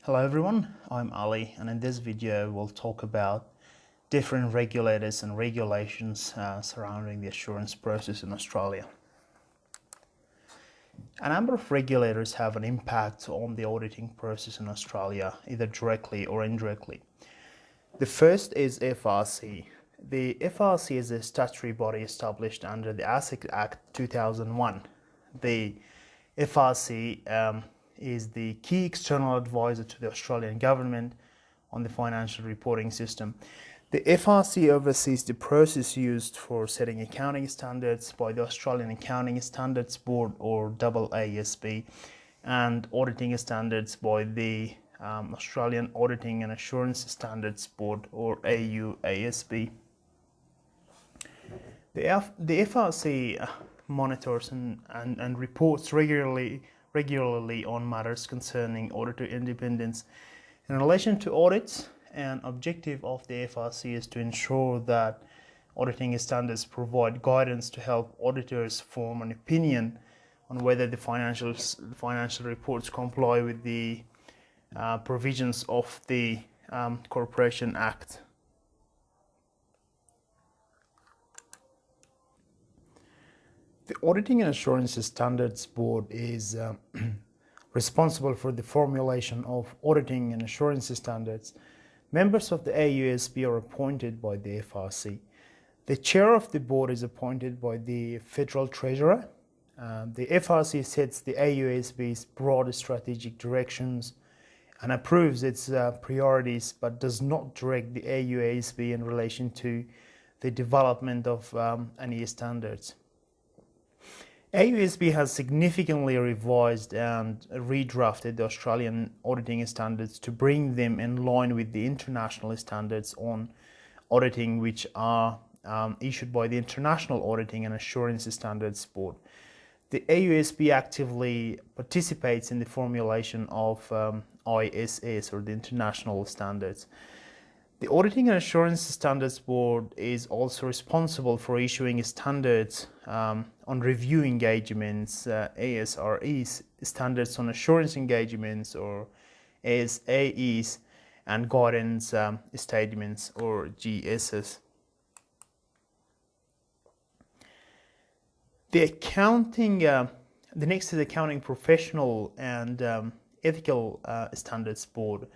Hello everyone, I'm Ali, and in this video we'll talk about different regulators and regulations surrounding the assurance process in Australia. A number of regulators have an impact on the auditing process in Australia, either directly or indirectly. The first is FRC. The FRC is a statutory body established under the ACCA Act 2001. The FRC is the key external advisor to the Australian government on the financial reporting system. The FRC oversees the process used for setting accounting standards by the Australian Accounting Standards Board, or AASB, and auditing standards by the Australian Auditing and Assurance Standards Board, or AUASB. The FRC monitors and reports regularly on matters concerning auditor independence. In relation to audits, an objective of the FRC is to ensure that auditing standards provide guidance to help auditors form an opinion on whether the financial reports comply with the provisions of the Corporation Act. The Auditing and Assurance Standards Board is responsible for the formulation of auditing and assurance standards. Members of the AUSB are appointed by the FRC. The chair of the board is appointed by the Federal Treasurer. The FRC sets the AUSB's broad strategic directions and approves its priorities, but does not direct the AUSB in relation to the development of any standards. AUSB has significantly revised and redrafted the Australian auditing standards to bring them in line with the international standards on auditing, which are issued by the International Auditing and Assurance Standards Board. The AUSB actively participates in the formulation of ISS, or the international standards. The Auditing and Assurance Standards Board is also responsible for issuing standards on review engagements, ASREs, standards on assurance engagements, or ASAEs, and guidance statements, or GSs. The next is Accounting Professional and Ethical Standards Board.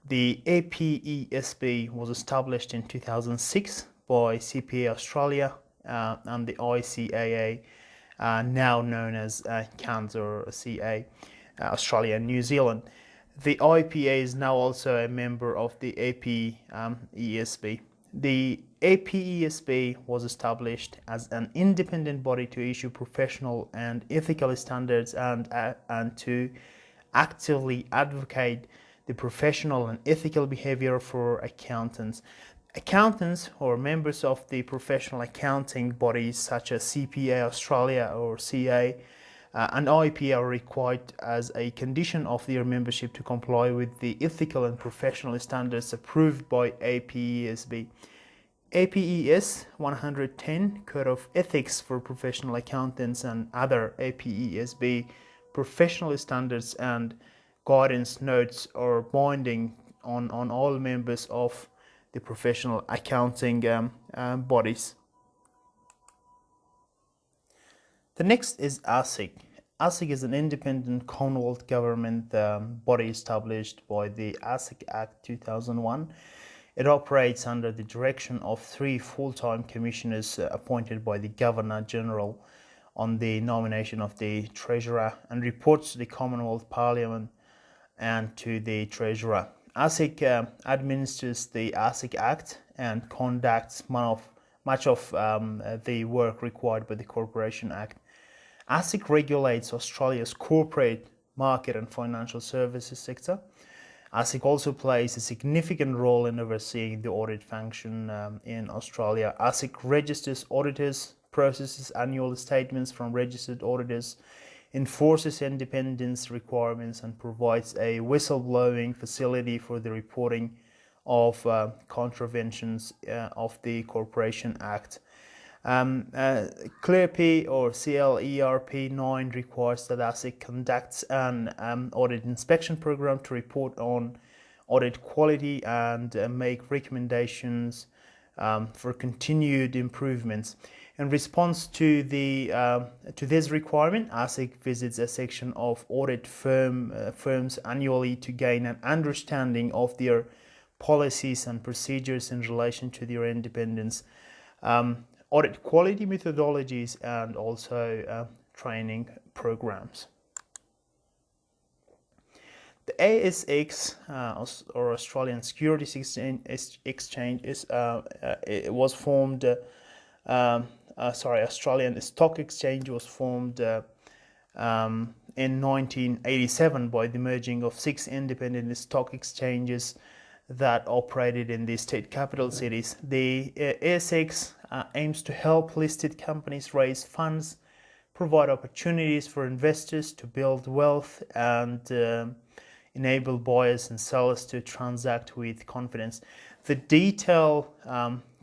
The APESB was established in 2006 by CPA Australia and the ACCA, now known as CANS or CA, Australia and New Zealand. The IPA is now also a member of the APESB. The APESB was established as an independent body to issue professional and ethical standards and to actively advocate the professional and ethical behavior for accountants. Accountants, or members of the professional accounting bodies such as CPA Australia or CA and IPA, are required as a condition of their membership to comply with the ethical and professional standards approved by APESB. APES 110 Code of Ethics for Professional Accountants and other APESB professional standards and guidance notes are binding on all members of the professional accounting bodies. The next is ASIC. ASIC is an independent Commonwealth government body established by the ACCA Act 2001. It operates under the direction of 3 full-time commissioners appointed by the Governor-General on the nomination of the Treasurer, and reports to the Commonwealth Parliament and to the Treasurer. ASIC administers the ASIC Act and conducts much of the work required by the Corporation Act. ASIC regulates Australia's corporate, market and financial services sector. ASIC also plays a significant role in overseeing the audit function in Australia. ASIC registers auditors, processes annual statements from registered auditors, enforces independence requirements, and provides a whistleblowing facility for the reporting of contraventions of the Corporation Act. CLERP or CLERP 9 requires that ASIC conducts an audit inspection program to report on audit quality and make recommendations for continued improvements. In response to this requirement, ASIC visits a section of audit firms annually to gain an understanding of their policies and procedures in relation to their independence, audit quality methodologies, and also training programs. The ASX or Australian Securities Exchange was formed. Australian Stock Exchange was formed in 1987 by the merging of 6 independent stock exchanges that operated in the state capital cities. The ASX aims to help listed companies raise funds, provide opportunities for investors to build wealth, and enable buyers and sellers to transact with confidence. The detail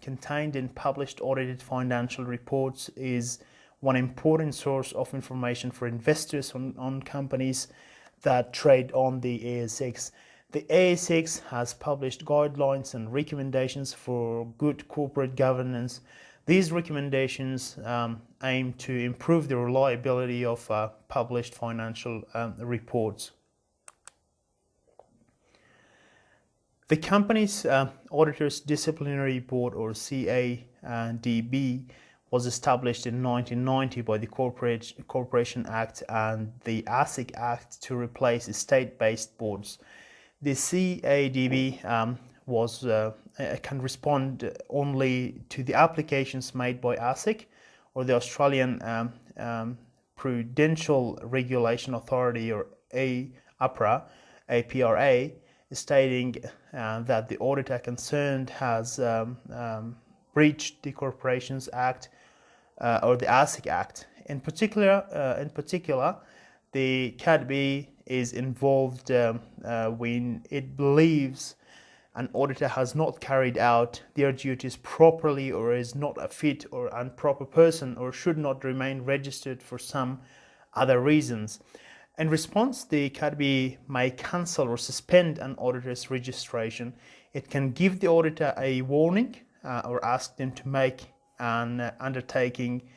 contained in published audited financial reports is one important source of information for investors on companies that trade on the ASX. The ASX has published guidelines and recommendations for good corporate governance. These recommendations aim to improve the reliability of published financial reports. The company's Auditors Disciplinary Board, or CADB, was established in 1990 by the Corporation Act and the ASIC Act to replace state-based boards. The CADB can respond only to the applications made by ASIC or the Australian Prudential Regulation Authority, or APRA, stating that the auditor concerned has breached the Corporations Act or the ASIC Act. In particular, the CADB is involved when it believes an auditor has not carried out their duties properly, or is not a fit or improper person, or should not remain registered for some other reasons. In response, the CADB may cancel or suspend an auditor's registration. It can give the auditor a warning or ask them to make an undertaking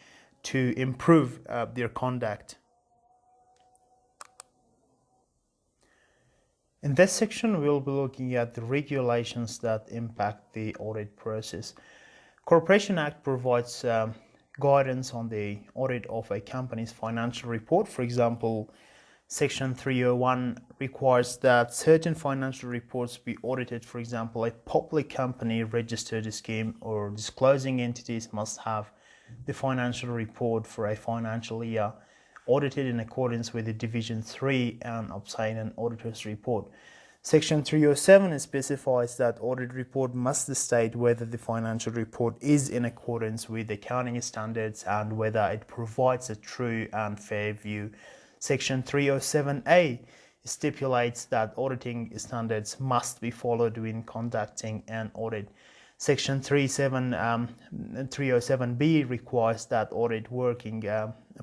to improve their conduct. In this section, we'll be looking at the regulations that impact the audit process. Corporation Act provides guidance on the audit of a company's financial report. For example, Section 301 requires that certain financial reports be audited. For example, a public company registered scheme or disclosing entities must have the financial report for a financial year audited in accordance with the Division 3 and obtain an auditor's report. Section 307 specifies that audit report must state whether the financial report is in accordance with accounting standards and whether it provides a true and fair view. Section 307A stipulates that auditing standards must be followed when conducting an audit. Section 307B requires that audit working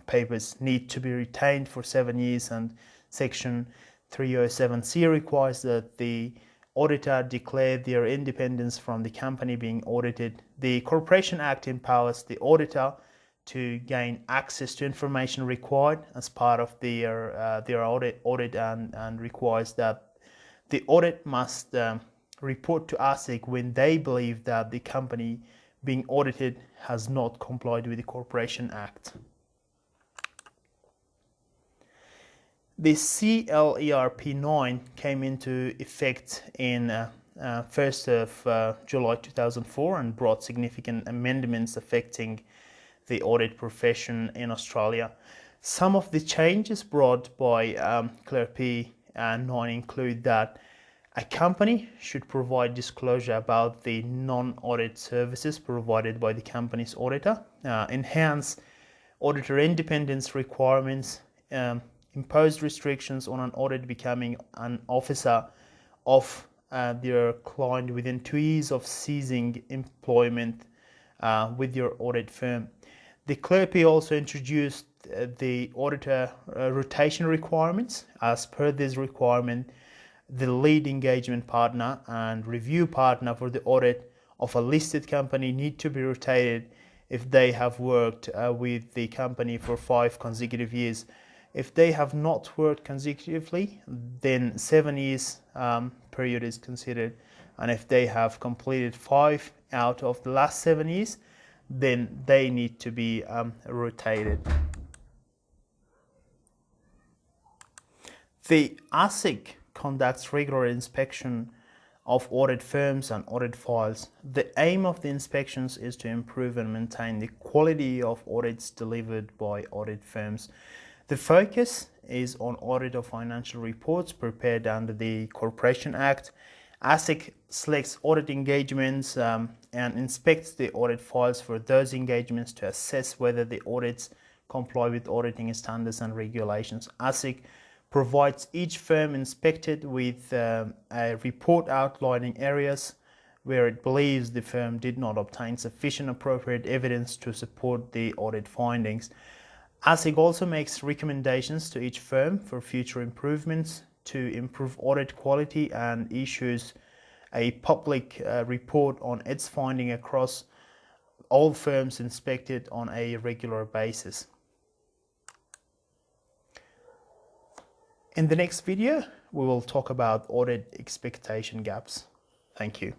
papers need to be retained for 7 years, and Section 307C requires that the auditor declare their independence from the company being audited. The Corporation Act empowers the auditor to gain access to information required as part of their audit and requires that the audit must report to ASIC when they believe that the company being audited has not complied with the Corporation Act. The CLERP 9 came into effect in 1st of July 2004 and brought significant amendments affecting the audit profession in Australia. Some of the changes brought by CLERP 9 include that a company should provide disclosure about the non-audit services provided by the company's auditor, enhance auditor independence requirements, impose restrictions on an audit becoming an officer of their client within 2 years of ceasing employment, with your audit firm. The CLERP also introduced the auditor rotation requirements. As per this requirement, the lead engagement partner and review partner for the audit of a listed company need to be rotated if they have worked with the company for 5 consecutive years. If they have not worked consecutively, then 7 years period is considered, and if they have completed 5 out of the last 7 years, then they need to be rotated. The ACCA conducts regular inspection of audit firms and audit files. The aim of the inspections is to improve and maintain the quality of audits delivered by audit firms. The focus is on audit of financial reports prepared under the Corporation Act. ACCA selects audit engagements and inspects the audit files for those engagements to assess whether the audits comply with auditing standards and regulations. ACCA provides each firm inspected with a report outlining areas where it believes the firm did not obtain sufficient appropriate evidence to support the audit findings. ACCA also makes recommendations to each firm for future improvements to improve audit quality and issues a public report on its finding across all firms inspected on a regular basis. In the next video, we will talk about audit expectation gaps. Thank you.